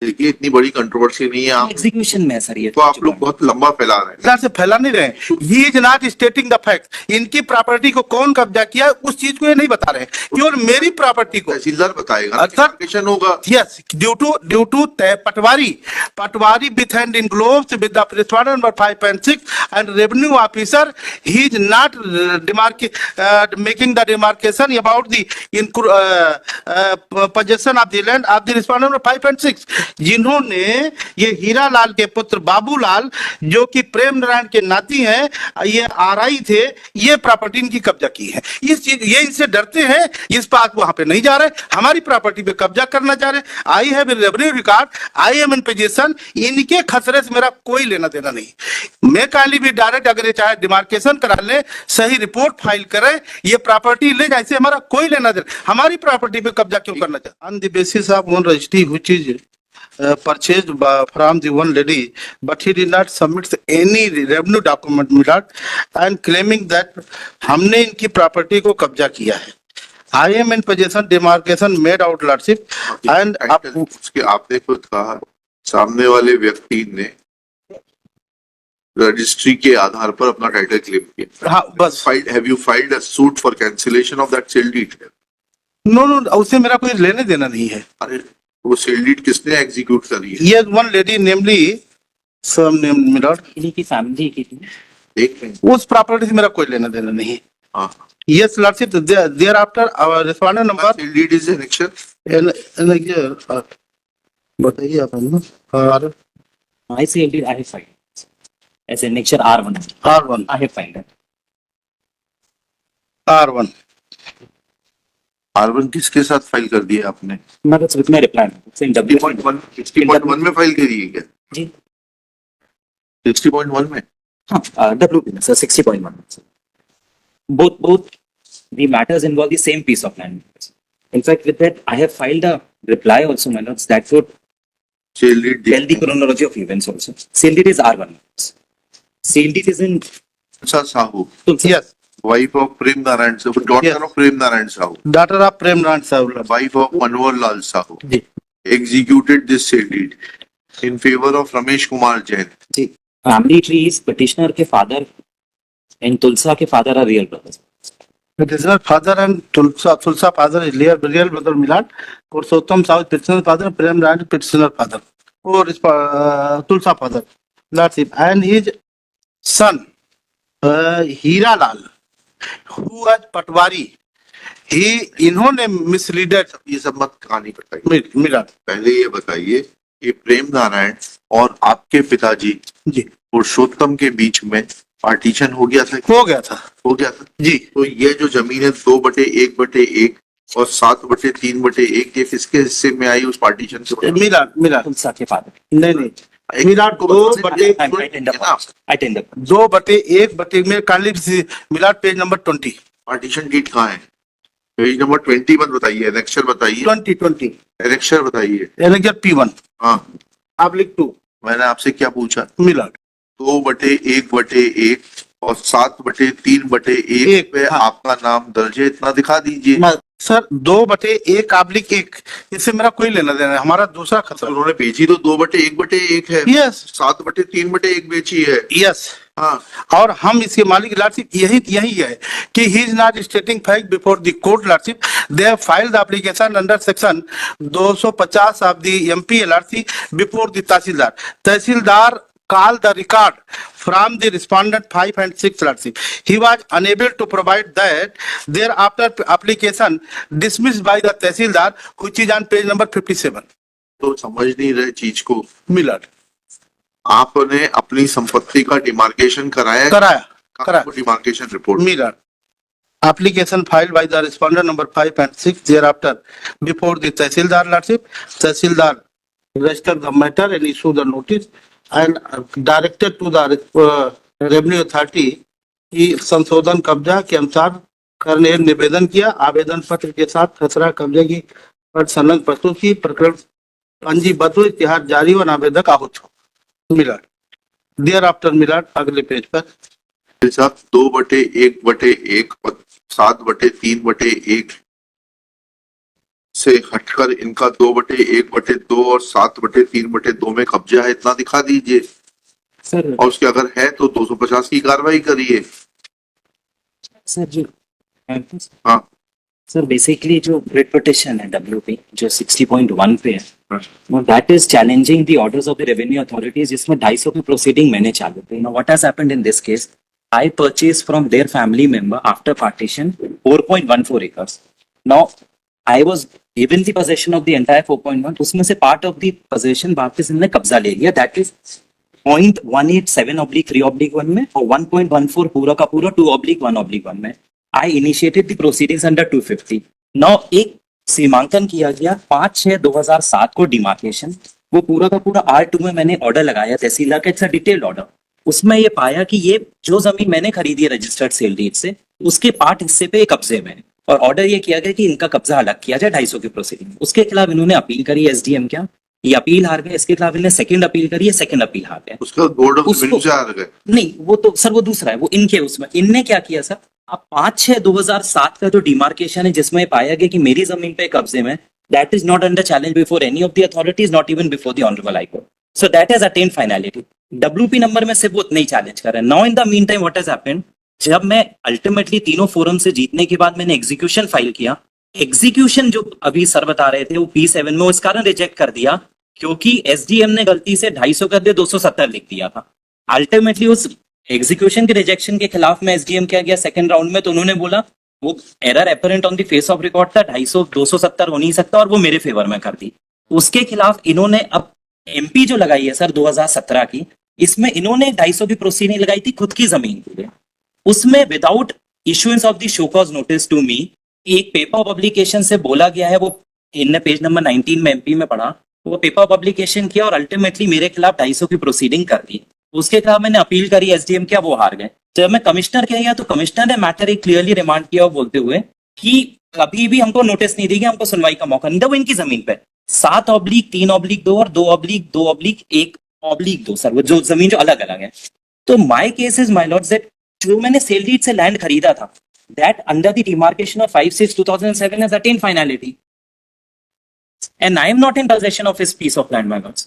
देखिए इतनी बड़ी कंट्रोवर्सी नहीं है, आप एग्जीक्यूशन में है सर ये। तो आप लोग बहुत लंबा फैला रहे हैं। इधर से फैला नहीं रहे, he is not stating the fact. इनकी प्रॉपर्टी को कौन कब्जा किया उस चीज को ये नहीं बता रहे, केवल मेरी प्रॉपर्टी को तहसीलदार बताएगा ना, अच्छा। डिमार्केशन होगा। Yes, due to Patwari with hand in gloves with the responder number 5 and 6 and revenue officer, he is not making the demarcation about the possession of the land of the responder number 5 and 6, जिन्होंने ये हीरा लाल के पुत्र बाबूलाल जो कि प्रेम नारायण के नाती हैं, ये आरआई थे, ये प्रॉपर्टी इनकी कब्जा की है। इस चीज ये इनसे डरते हैं, इस बात वहां पे नहीं जा रहे, हमारी प्रॉपर्टी पे कब्जा करना चाह रहे। I have revenue record, I am in position, इनके खतरे से मेरा कोई लेना देना नहीं। मैं काइंडली भी डायरेक्ट अगर ये चाहे डिमार्केशन करा ले, सही रिपोर्ट फाइल करे, ये प्रॉपर्टी ले जाए, इससे हमारा कोई लेना देना। हमारी प्रॉपर्टी पे कब्जा क्यों करना चाहते? On the basis of one registry which is purchased from the one lady, but he did not submit any revenue document and claiming that हमने इनकी प्रॉपर्टी को कब्जा किया है। I am in possession, demarcation made out lordship and उसके आपने खुद कहा सामने वाले व्यक्ति ने रजिस्ट्री के आधार पर अपना टाइटल क्लेम किया। हाँ बस। Have you filed a suit for cancellation of that sale deed? No, उससे मेरा कोई लेने देना नहीं है। अरे वो सेल डीड किसने एग्जीक्यूट करी है? Yes, one lady namely some name मिला, इन्हीं की फैमिली की थी। देख रहे हैं। उस प्रॉपर्टी से मेरा कोई लेना देना नहीं है। हाँ। Yes, lordship, thereafter our respondent number sale deed is annexation. बताइए आप ना। और I see I have filed as annexure R1. R1 I have filed it. R1 R1 किसके साथ फाइल कर दिया आपने? That's with my reply. It's in W. 60.1 में फाइल करी है क्या? जी 60.1 में? हाँ, WP sir 60.1. Both the matters involve the same piece of land. In fact, with that, I have filed a reply also, my lords, that would sale deed tell the chronology of events also. Sale deed is R1. Sale deed is in Sahu, Tulsi. Yes, wife of Prem Narayan Sahu, daughter of Prem Narayan Sahu, daughter of Prem Narayan Sahu. Wife of Manohar Lal Sahu, जी executed this sale deed in favor of Ramesh Kumar Jain. जी family tree is petitioner के father and Tulsa के father are real brothers. petitioner father and Tulsa father is real brother Milan. Purushottam Sahu petitioner father, Prem Narayan petitioner father, or Tulsa father. That's it. And his son Hira Lal, who was Patwari, इन्होंने मिसलीडेड। ये सब मत कहानी बताइए, मिला पहले ये बताइए कि प्रेम नारायण और आपके पिताजी जी पुरुषोत्तम के बीच में पार्टीशन हो गया था? हो गया था जी। तो ये जो जमीन है 2/1/1 और 7/3/1, ये किसके हिस्से में आई उस पार्टीशन से? मिला Tulsa के father. नहीं मिलाट को 2/1 में काइंडली मिलाट पेज नंबर 20 पार्टीशन डीड कहाँ है? पेज नंबर 20 मत बताइए, एनेक्शर बताइए। 20 एनेक्शर बताइए। एनेक्चर P1 हाँ, /2 मैंने आपसे क्या पूछा? मिलाट 2/1/1 और 7/3/1 पे हाँ। आपका नाम दर्ज है, इतना दिखा दीजिए। सर 2/1/1, इससे मेरा कोई लेना देना है, हमारा दूसरा खतरा। उन्होंने बेची तो 2/1/1 है। यस 7/3/1 बेची है। यस हाँ, और हम इसके मालिक लॉर्डशिप यही है कि he is not स्टेटिंग fact before the court lordship. They have filed the application under section 250 of the MP LRC before the tehsildar call the record from the respondent 5 and 6 LRC. He was unable to provide that. Thereafter application dismissed by the Tehsildar, which is on page number 57. तो समझ नहीं रहे चीज को। Millet आपने अपनी संपत्ति का डिमार्केशन कराया? कराया डिमार्केशन रिपोर्ट मिलट application filed by the respondent number 5 and 6 thereafter before the Tehsildar Lordship. Tehsildar registered the matter and issued the notice and directed to the revenue authority की संशोधन कब्जा के अनुसार करने निवेदन किया। आवेदन पत्र के साथ खसरा कब्जे की संलग्न प्रस्तुत की, प्रकरण पंजीबद्ध इतिहास जारी और आवेदक आहूत हो। मिलट देयर आफ्टर मिलट अगले पेज पर साहब 2/1/1 और 7/3/1 से हटकर इनका 2/1/2 और 7/3/2 में कब्जा है, इतना दिखा दीजिए। सर और उसके अगर है तो 250 की कार्रवाई करिए। सर जो हाँ सर बेसिकली जो रिट पिटिशन है WP जो 60.1 पे हाँ। है that is challenging the orders of the revenue authorities, जिसमें 250 की प्रोसीडिंग मैंने चालू की। Now what has happened in this case, I purchase from their family member after partition 4.14 acres. Now I was given the position of the entire 4.1, उसमें से part of the position वापस इन्होंने कब्जा ले लिया, दैट इज 0.187/3/1 में और 1.14 पूरा का पूरा 2/1/1 में। I initiated the proceedings under 250. Now एक सीमांकन किया गया 5/6/2007 को डिमार्केशन, वो पूरा का पूरा R2 में मैंने ऑर्डर लगाया तहसीलदार का, इट्स अ डिटेल्ड ऑर्डर। उसमें ये पाया कि ये जो जमीन मैंने खरीदी है रजिस्टर्ड सेल डीड से, उसके पार्ट हिस्से पे कब्जे में है और ऑर्डर ये किया गया कि इनका कब्जा अलग किया जाए 250 की प्रोसीडिंग। उसके खिलाफ इन्होंने अपील करी SDM क्या, ये अपील हार गए, इसके खिलाफ इन्होंने सेकंड अपील करी है, सेकंड अपील हार गए। उसका बोर्ड ऑफ उसको- रिव्यू से हार गए। नहीं वो तो सर वो दूसरा है, वो इनके उसमें इनने क्या किया सर, अब 5/6/2007 का जो डिमार्केशन है जिसमें पाया गया कि मेरी जमीन पे कब्जे में, that is not under challenge before any of the authorities, not even before the honourable high court, so that has attend finality. WP number में से वो नहीं चैलेंज कर रहे हैं। Now in the mean time what has happened, जब मैं ultimately तीनों फोरम से जीतने के बाद मैंने एग्जीक्यूशन फाइल किया, एग्जीक्यूशन जो अभी सर बता रहे थे वो P7 में वो इस कारण रिजेक्ट कर दिया क्योंकि SDM ने गलती से 250 कर दिया, 270 लिख दिया था। अल्टीमेटली उस एग्जीक्यूशन के रिजेक्शन के खिलाफ में SDM क्या गया सेकंड राउंड में, तो उन्होंने बोला वो error apparent on the face of record था, 250 270 हो नहीं सकता और वो मेरे फेवर में कर दी। उसके खिलाफ इन्होंने अब MP जो लगाई है सर 2017 की, इसमें इन्होंने 250 की प्रोसीडिंग लगाई थी खुद की जमीन के लिए, उसमें without issuance of the show cause notice to me एक पेपर पब्लिकेशन से बोला गया है, वो इनने पेज नंबर 19 में MP में पढ़ा, वो पेपर पब्लिकेशन किया और अल्टीमेटली मेरे खिलाफ 250 की प्रोसीडिंग कर दी। उसके खिलाफ मैंने अपील करी SDM क्या, वो हार गए। जब मैं कमिश्नर के गया तो कमिश्नर ने मैटर एक क्लियरली रिमांड किया बोलते हुए कि कभी भी हमको नोटिस नहीं दी गई, हमको सुनवाई का मौका नहीं था, वो इनकी जमीन पे 7/3/2 और 2/2/1/2 सर, वो जो जमीन जो अलग अलग है। तो my case is my Lord's that जो मैंने सेल डीड से लैंड खरीदा था, that under the demarcation of 5/6/2007 has attend finality and I am not in possession of his piece of land, my lords.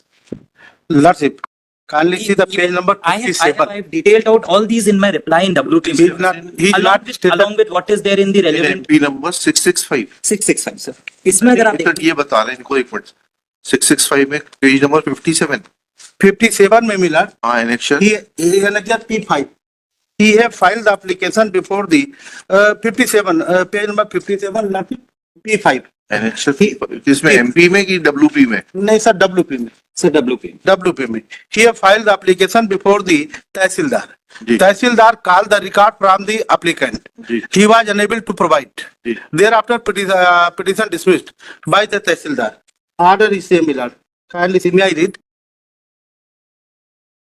Lordship, kindly see the page number I 57. have detailed out all these in my reply in WP. He is not stated. along with what is there in the relevant MP number 665। 665 sir. इसमें अगर आप sir ये बता रहे हैं इनको, एक minute, 665 में पेज नंबर 57। 57 में मिला, हाँ annexation he annexed P5. He have filed the application before the 57, page number 57, not P5. Annexation किसमें, MP में कि WP में? नहीं सर, WP में, sir WP. WP में। He have filed the application before the Tehsildar. जी। Tehsildar called the record from the applicant. जी। He was unable to provide. जी। Thereafter, petition dismissed by the Tehsildar. Order is similar. Kindly see, may I read?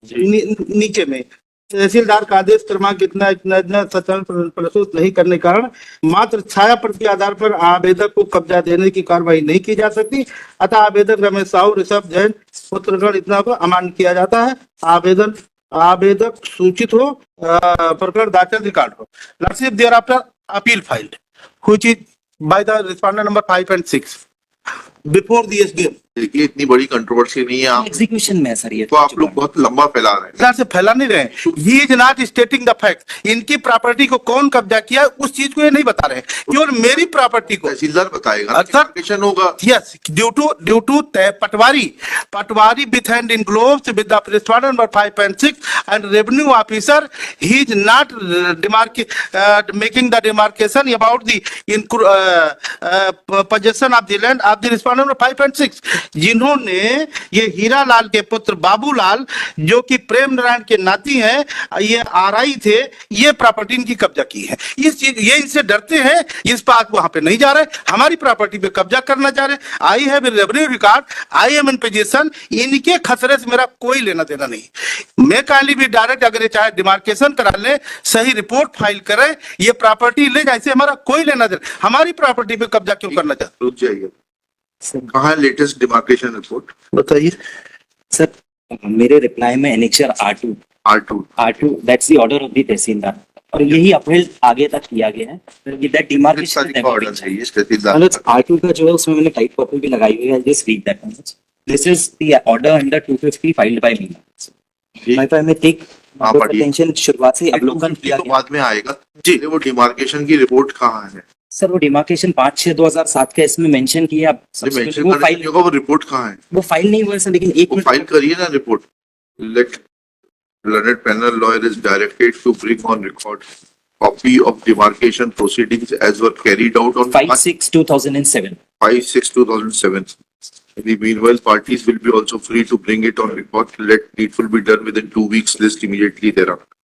नीचे में तहसीलदार का आदेश क्रमांक इतना इतना इतना सत्यापन प्रस्तुत नहीं करने के कारण मात्र छाया प्रति के आधार पर आवेदक को कब्जा देने की कार्रवाई नहीं की जा सकती, अतः आवेदक रमेश साहू ऋषभ जैन पुत्रगण इतना को अमान्य किया जाता है। आवेदक सूचित हो, प्रकरण दाखिल रिकॉर्ड हो। Lordship, thereafter appeal filed which is by the respondent number 5 and 6 before the SDM। देखिए इतनी बड़ी कंट्रोवर्सी नहीं है, आप एग्जीक्यूशन में है सर ये तो आप लोग बहुत लंबा फैला रहे हैं। तरह से फैला नहीं रहे। He is not stating the fact. इनकी प्रॉपर्टी को कौन कब्जा किया उस चीज को ये नहीं बता रहे, केवल मेरी प्रॉपर्टी को। तहसीलदार बताएगा ना, अच्छा। डिमार्केशन होगा। Yes, due to Patwari with hand in gloves with the respondent number 5 and 6 and revenue officer, he is not making the demarcation about the possession of the land of the respondent number 5 and 6, जिन्होंने ये हीरा लाल के पुत्र बाबूलाल जो कि प्रेम नारायण के नाती हैं, ये RI थे, ये प्रॉपर्टी इनकी कब्जा की है। इस चीज ये इनसे डरते हैं, इस बात वहां पे नहीं जा रहे, हमारी प्रॉपर्टी पे कब्जा करना चाह रहे। I have revenue record, I am in position, इनके खतरे से मेरा कोई लेना देना नहीं। मैं काइंडली भी डायरेक्ट, अगर ये चाहे डिमार्केशन करा ले, सही रिपोर्ट फाइल करे, ये प्रॉपर्टी ले जाए, इससे हमारा कोई लेना देना। हमारी प्रॉपर्टी पे कब्जा क्यों करना चाहते? रुक जाइए, कहाँ है लेटेस्ट डिमार्केशन रिपोर्ट बताइए सर। मेरे रिप्लाई में annexure R2 R2 that's the order of the tehsildar और यही अपहेल आगे तक किया गया है दैट किस डिमार्केशन तारीख का ऑर्डर है ये तहसीलदार मतलब आर्टिकल का जो है उसमें मैंने टाइप कॉपी भी लगाई हुई है just read that this is the order under 250 filed by me my file में टेक हाँ, पढ़िए। अटेंशन शुरुआत से अवलोकन किया तो गया बाद में आएगा जी। वो डिमार्केशन की रिपोर्ट कहाँ है? सर वो डिमार्केशन 5/6/2007 का इसमें मेंशन किया अब मेंशन वो करने फाइल की जगह वो रिपोर्ट कहाँ है? वो फाइल नहीं हुआ है सर लेकिन एक वो मिनट फाइल करिए ना report. Let learned panel lawyer is directed to bring on record copy of demarcation proceedings as were carried out on 5/6/2007 5/6/2007. The meanwhile, parties will be also free to bring it on record. Let needful be done within 2 weeks list immediately thereafter.